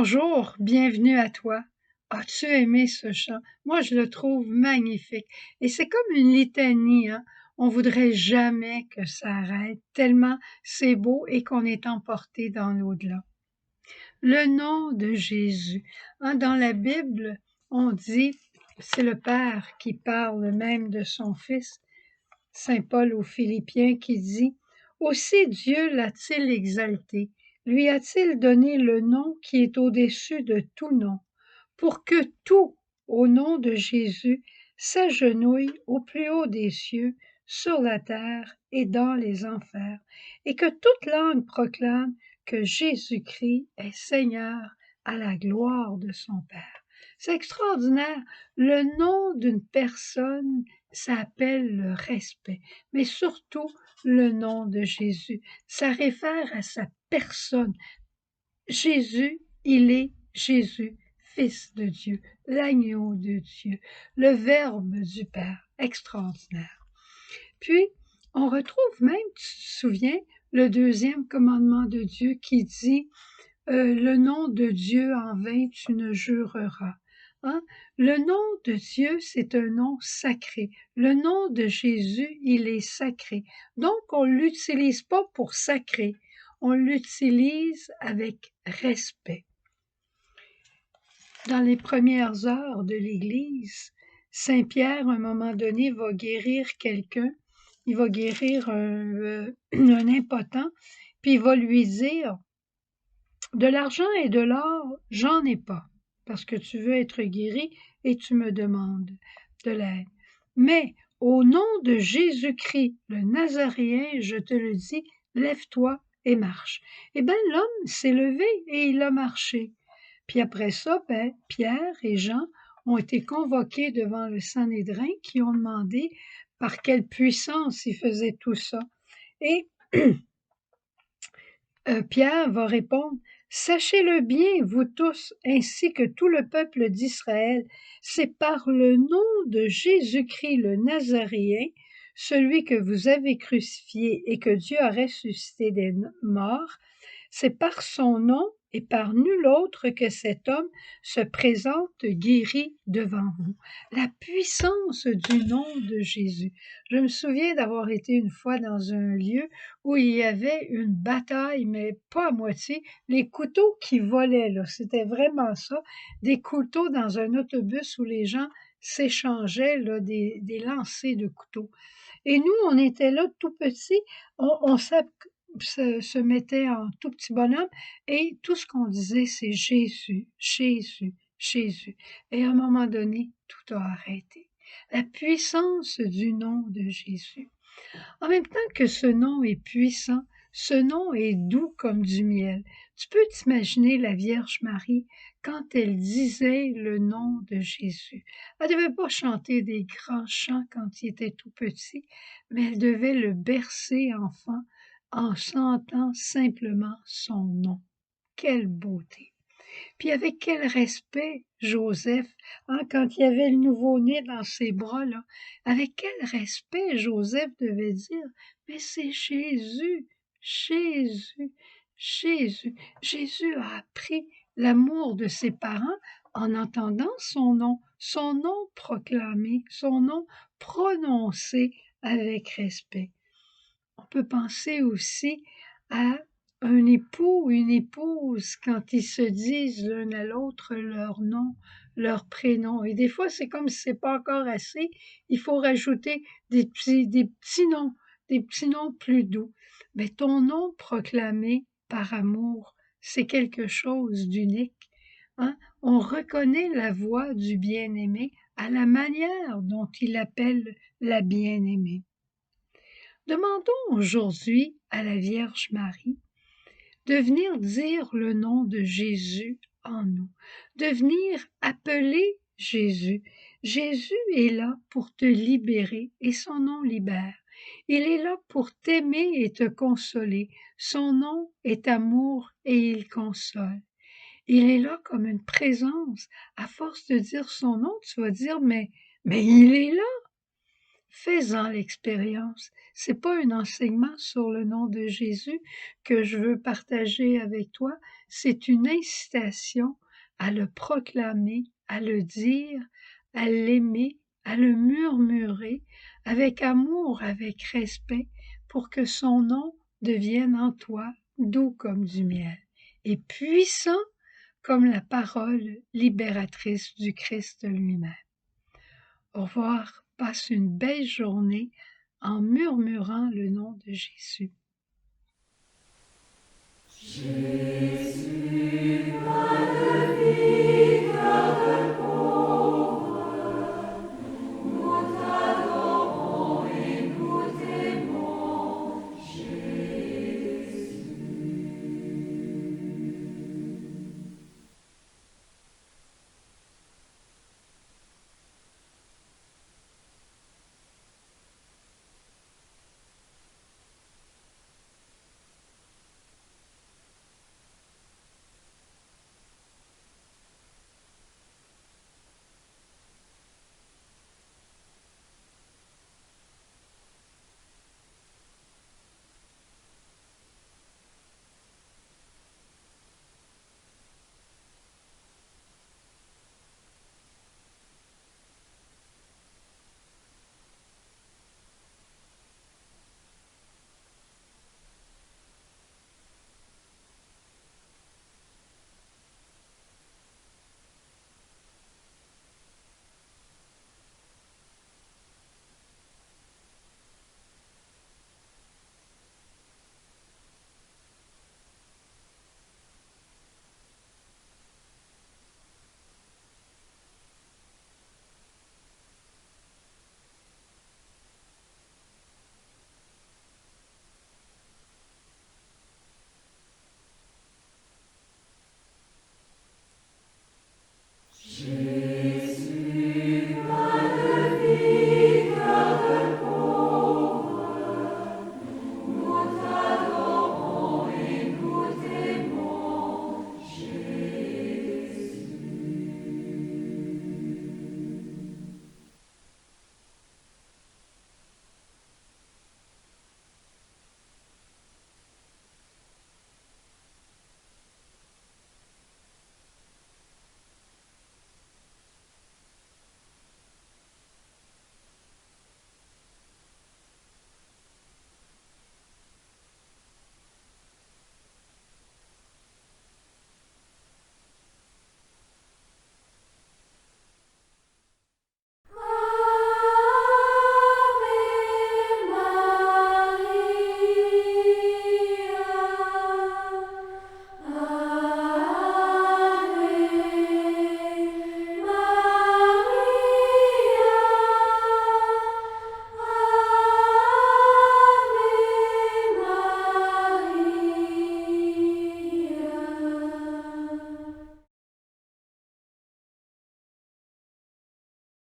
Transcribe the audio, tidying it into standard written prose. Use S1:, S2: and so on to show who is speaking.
S1: Bonjour, bienvenue à toi. As-tu aimé ce chant? Moi, je le trouve magnifique. Et c'est comme une litanie, hein. On voudrait jamais que ça arrête, tellement c'est beau et qu'on est emporté dans l'au-delà. Le nom de Jésus. Hein, dans la Bible, on dit, c'est le Père qui parle même de son Fils, Saint Paul aux Philippiens qui dit, aussi Dieu l'a-t-il exalté, lui a-t-il donné le nom qui est au-dessus de tout nom, pour que tout, au nom de Jésus, s'agenouille au plus haut des cieux, sur la terre et dans les enfers, et que toute langue proclame que Jésus-Christ est Seigneur à la gloire de son Père. C'est extraordinaire. Le nom d'une personne, ça appelle le respect, mais surtout le nom de Jésus. Ça réfère à sa personne. Jésus, il est Jésus, Fils de Dieu, l'agneau de Dieu, le Verbe du Père, extraordinaire. Puis, on retrouve même, tu te souviens, le deuxième commandement de Dieu qui dit le nom de Dieu en vain tu ne jureras. Hein? Le nom de Dieu, c'est un nom sacré. Le nom de Jésus, il est sacré. Donc, on ne l'utilise pas pour sacrer, on l'utilise avec respect. Dans les premières heures de l'Église, Saint Pierre, à un moment donné, va guérir quelqu'un, il va guérir un impotent, puis il va lui dire, de l'argent et de l'or, j'en ai pas, parce que tu veux être guéri et tu me demandes de l'aide. Mais au nom de Jésus-Christ, le Nazaréen, je te le dis, lève-toi et marche. Eh bien, l'homme s'est levé et il a marché. Puis après ça, Pierre et Jean ont été convoqués devant le Sanhédrin qui ont demandé par quelle puissance ils faisaient tout ça. Et Pierre va répondre, sachez-le bien, vous tous, ainsi que tout le peuple d'Israël, c'est par le nom de Jésus-Christ le Nazaréen, celui que vous avez crucifié et que Dieu a ressuscité des morts, c'est par son nom et par nul autre que cet homme se présente guéri devant vous. La puissance du nom de Jésus. Je me souviens d'avoir été une fois dans un lieu où il y avait une bataille, mais pas à moitié, les couteaux qui volaient, là, c'était vraiment ça, des couteaux dans un autobus où les gens s'échangeaient là, des lancers de couteaux. Et nous, on était là tout petits, on se mettait en tout petit bonhomme et tout ce qu'on disait, c'est Jésus, Jésus, Jésus. Et à un moment donné, tout a arrêté. La puissance du nom de Jésus. En même temps que ce nom est puissant, ce nom est doux comme du miel. Tu peux t'imaginer la Vierge Marie quand elle disait le nom de Jésus. Elle ne devait pas chanter des grands chants quand il était tout petit, mais elle devait le bercer enfant en chantant simplement son nom. Quelle beauté! Puis avec quel respect, Joseph, hein, quand il y avait le nouveau-né dans ses bras, là, avec quel respect Joseph devait dire, mais c'est Jésus, Jésus, Jésus. Jésus a appris l'amour de ses parents en entendant son nom proclamé, son nom prononcé avec respect. On peut penser aussi à un époux ou une épouse quand ils se disent l'un à l'autre leur nom, leur prénom. Et des fois, c'est comme si c'est pas encore assez. Il faut rajouter des petits noms plus doux. Mais ton nom proclamé par amour, c'est quelque chose d'unique. Hein? On reconnaît la voix du bien-aimé à la manière dont il appelle la bien-aimée. Demandons aujourd'hui à la Vierge Marie de venir dire le nom de Jésus en nous, de venir appeler Jésus. Jésus est là pour te libérer et son nom libère. Il est là pour t'aimer et te consoler. Son nom est amour et il console. Il est là comme une présence. À force de dire son nom, tu vas dire, mais il est là. Fais-en l'expérience. C'est pas un enseignement sur le nom de Jésus que je veux partager avec toi, c'est une incitation à le proclamer, à le dire, à l'aimer, à le murmurer, avec amour, avec respect, pour que son nom devienne en toi doux comme du miel et puissant comme la parole libératrice du Christ lui-même. Au revoir, passe une belle journée en murmurant le nom de Jésus.
S2: Jésus, ma vie.